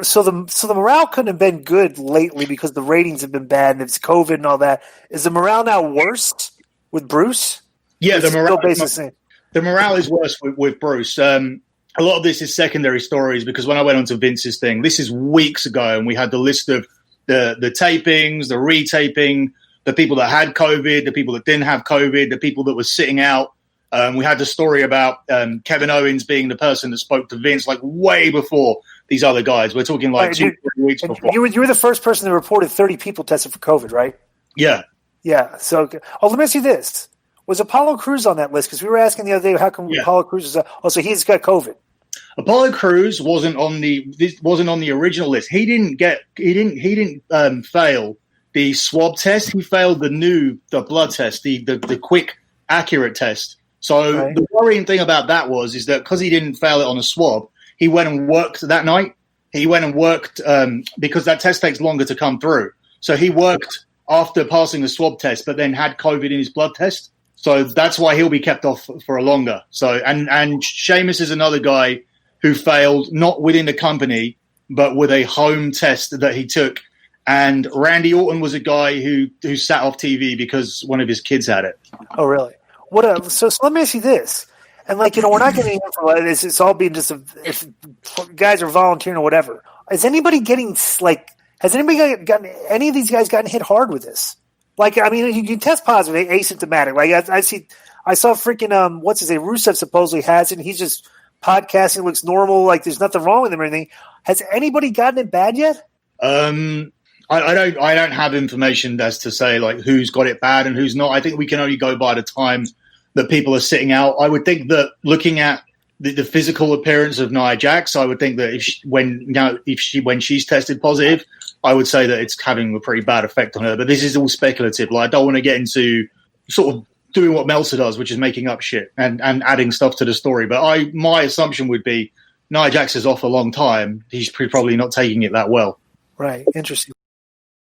So the morale couldn't have been good lately because the ratings have been bad and it's COVID and all that. Is the morale now worse with Bruce? Yeah, the morale is worse with Bruce. A lot of this is secondary stories because when I went onto Vince's thing, this is weeks ago, and we had the list of the tapings, the retaping, the people that had COVID, the people that didn't have COVID, the people that were sitting out. We had the story about Kevin Owens being the person that spoke to Vince like way before these other guys. We're talking like 2-3 weeks before. You were the first person that reported 30 people tested for COVID, right? Yeah. Yeah. So, let me ask you this. Was Apollo Crews on that list? Because we were asking the other day, how come Apollo Crews is so he's got COVID. Apollo Crews wasn't on the original list. He didn't fail the swab test. He failed the blood test, the quick, accurate test. So The worrying thing about that is that because he didn't fail it on a swab, he went and worked that night. He went and worked because that test takes longer to come through. So he worked after passing the swab test, but then had COVID in his blood test. So that's why he'll be kept off for a longer. So and Sheamus is another guy who failed not within the company, but with a home test that he took. And Randy Orton was a guy who sat off TV because one of his kids had it. Oh, really? So let me ask you this. And we're not getting into this. It's all being just if guys are volunteering or whatever. Has anybody gotten any of these guys gotten hit hard with this? You can test positive, asymptomatic. I saw freaking what's his name? Rusev supposedly has it. And he's just podcasting, looks normal, like there's nothing wrong with him or anything. Has anybody gotten it bad yet? I don't have information as to say who's got it bad and who's not. I think we can only go by the time that people are sitting out. I would think that looking at the physical appearance of Nia Jax, I would think that when she's tested positive, I would say that it's having a pretty bad effect on her. But this is all speculative. I don't want to get into sort of doing what Meltzer does, which is making up shit and adding stuff to the story. But my assumption would be Nia Jax is off a long time. He's probably not taking it that well. Right. Interesting.